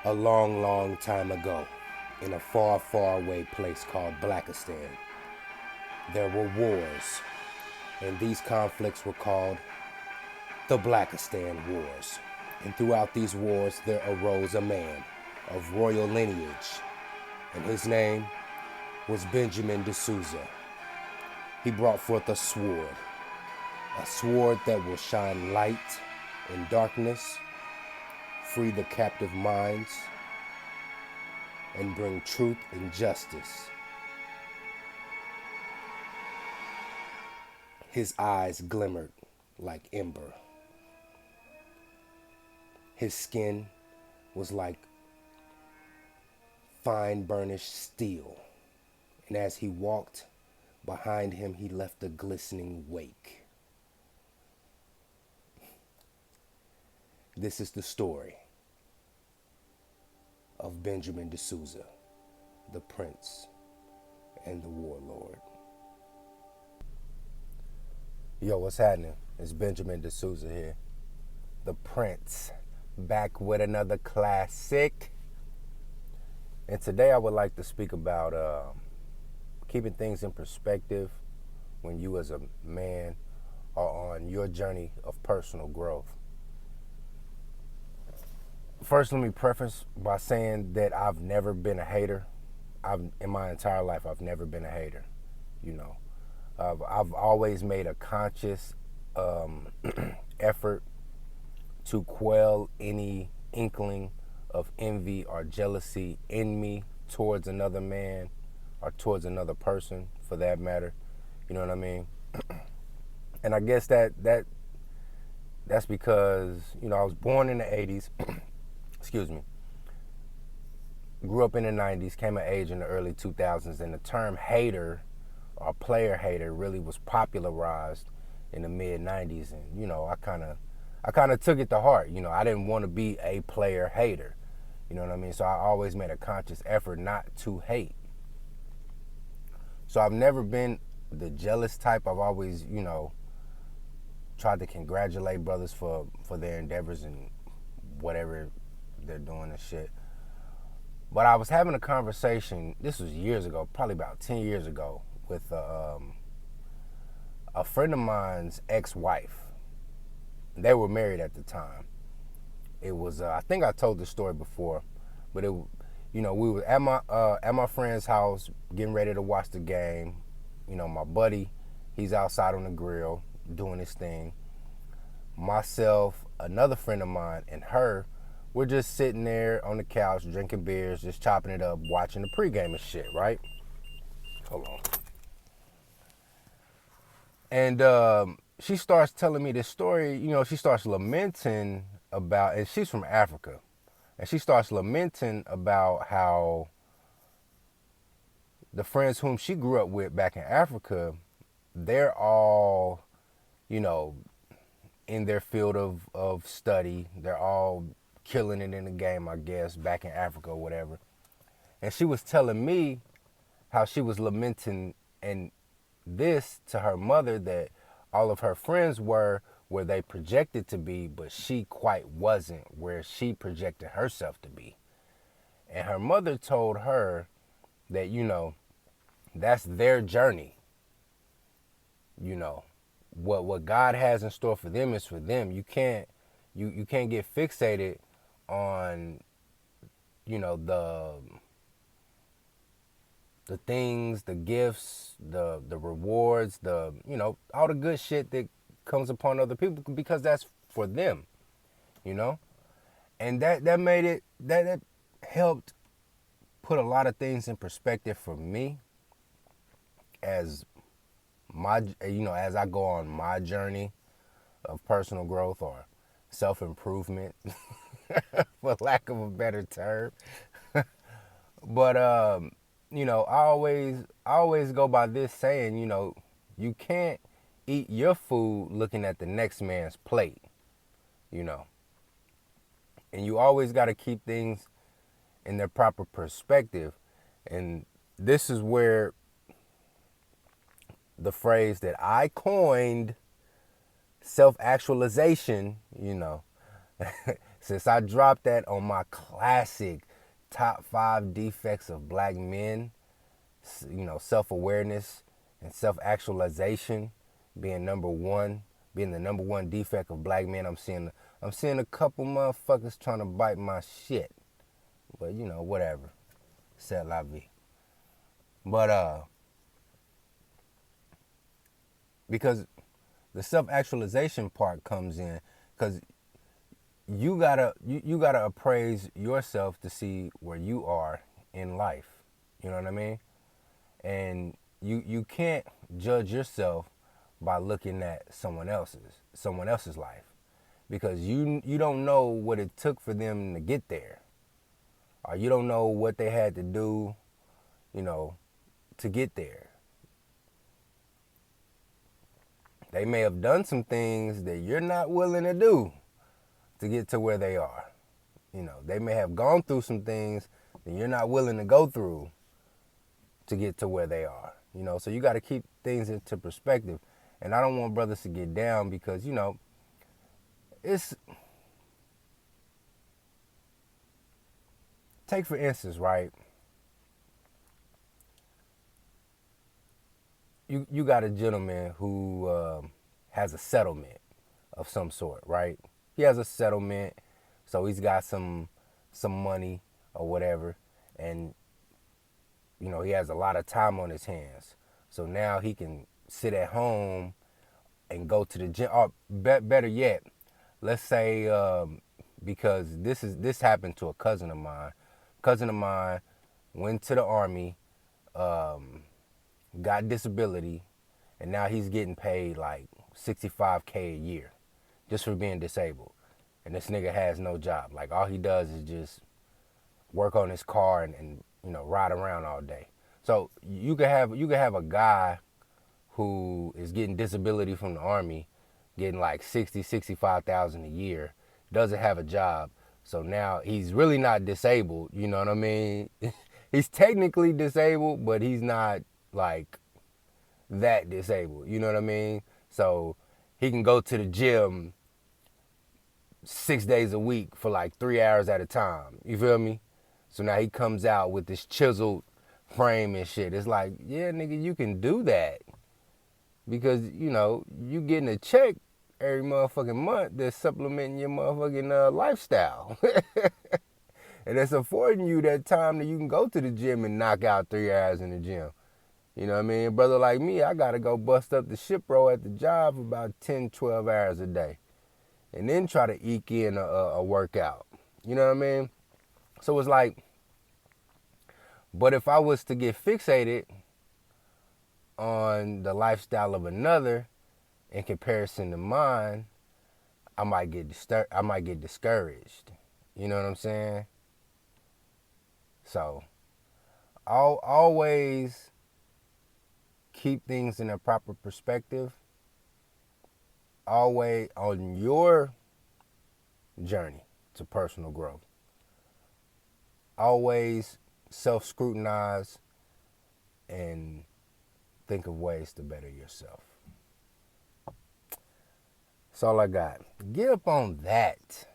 A long, long time ago, in a far, far away place called Blackistan, there were wars, and these conflicts were called the Blackistan Wars. And throughout these wars, there arose a man of royal lineage, and his name was BenjaminDeSouza. He brought forth a sword that will shine light in darkness, free the captive minds, and bring truth and justice. His eyes glimmered like ember. His skin was like fine burnished steel, and as he walked, behind him he left a glistening wake. This is the story of BenjaminDeSouza, the Prince and the Warlord. Yo, what's happening? It's BenjaminDeSouza here, the Prince, back with another classic. And today I would like to speak about keeping things in perspective when you as a man are on your journey of personal growth. First, let me preface by saying that I've never been a hater. In my entire life, I've never been a hater. I've always made a conscious effort to quell any inkling of envy or jealousy in me towards another man or towards another person, for that matter. You know what I mean? And I guess that's because I was born in the 80s. Excuse me. Grew up in the 90s, came of age in the early 2000s, and the term hater or player hater really was popularized in the mid 90s. And I kind of took it to heart. I didn't want to be a player hater. You know what I mean? So I always made a conscious effort not to hate. So I've never been the jealous type. I've always, tried to congratulate brothers for their endeavors and whatever they're doing and shit. But I was having a conversation, this was years ago, probably about 10 years ago, with a friend of mine's ex-wife. They were married at the time. It was, I think I told this story before, but we were at my friend's house getting ready to watch the game. My buddy, he's outside on the grill doing his thing. Myself, another friend of mine, and her, we're just sitting there on the couch drinking beers, just chopping it up, watching the pregame and shit, right? Hold on. And she starts telling me this story. She starts lamenting about, and she's from Africa, and she starts lamenting about how the friends whom she grew up with back in Africa, they're all, in their field of study. They're all killing it in the game, I guess, back in Africa or whatever. And she was telling me how she was lamenting and this to her mother, that all of her friends were where they projected to be, but she quite wasn't where she projected herself to be. And her mother told her that, that's their journey. What God has in store for them is for them. You can't get fixated on, the things, the gifts, the rewards, all the good shit that comes upon other people, because that's for them, And that made it, that helped put a lot of things in perspective for me as as I go on my journey of personal growth or self-improvement, for lack of a better term. But I always go by this saying, you can't eat your food looking at the next man's plate, and you always got to keep things in their proper perspective. And this is where the phrase that I coined, self-actualization, Since I dropped that on my classic top 5 defects of black men, self-awareness and self-actualization being number one, being the number one defect of black men, I'm seeing a couple motherfuckers trying to bite my shit. But whatever. C'est la vie. But because the self-actualization part comes in, because you gotta appraise yourself to see where you are in life. You know what I mean? And you can't judge yourself by looking at someone else's life, because you don't know what it took for them to get there, or you don't know what they had to do, to get there. They may have done some things that you're not willing to do to get to where they are. They may have gone through some things that you're not willing to go through to get to where they are. So you got to keep things into perspective. And I don't want brothers to get down because, it's... Take for instance, right? You got a gentleman who has a settlement of some sort, right? He has a settlement, so he's got some money or whatever, and he has a lot of time on his hands. So now he can sit at home and go to the gym. Or better yet, let's say because this happened to a cousin of mine. Cousin of mine went to the army, got disability, and now he's getting paid like $65K a year just for being disabled. And this nigga has no job. Like, all he does is just work on his car and ride around all day. So you could have a guy who is getting disability from the army, getting like 65,000 a year, doesn't have a job. So now he's really not disabled, you know what I mean? He's technically disabled, but he's not like that disabled, you know what I mean? So he can go to the gym 6 days a week for like 3 hours at a time, you feel me? So now he comes out with this chiseled frame and shit. It's like, yeah, nigga, you can do that because, you getting a check every motherfucking month that's supplementing your motherfucking lifestyle. And it's affording you that time that you can go to the gym and knock out 3 hours in the gym. You know what I mean? A brother like me, I got to go bust up the ship row at the job for about 10, 12 hours a day. And then try to eke in a workout. You know what I mean? So it's like, but if I was to get fixated on the lifestyle of another in comparison to mine, I might get discouraged. You know what I'm saying? So, I'll always keep things in a proper perspective. Always on your journey to personal growth. Always self-scrutinize and think of ways to better yourself. That's all I got. Get up on that.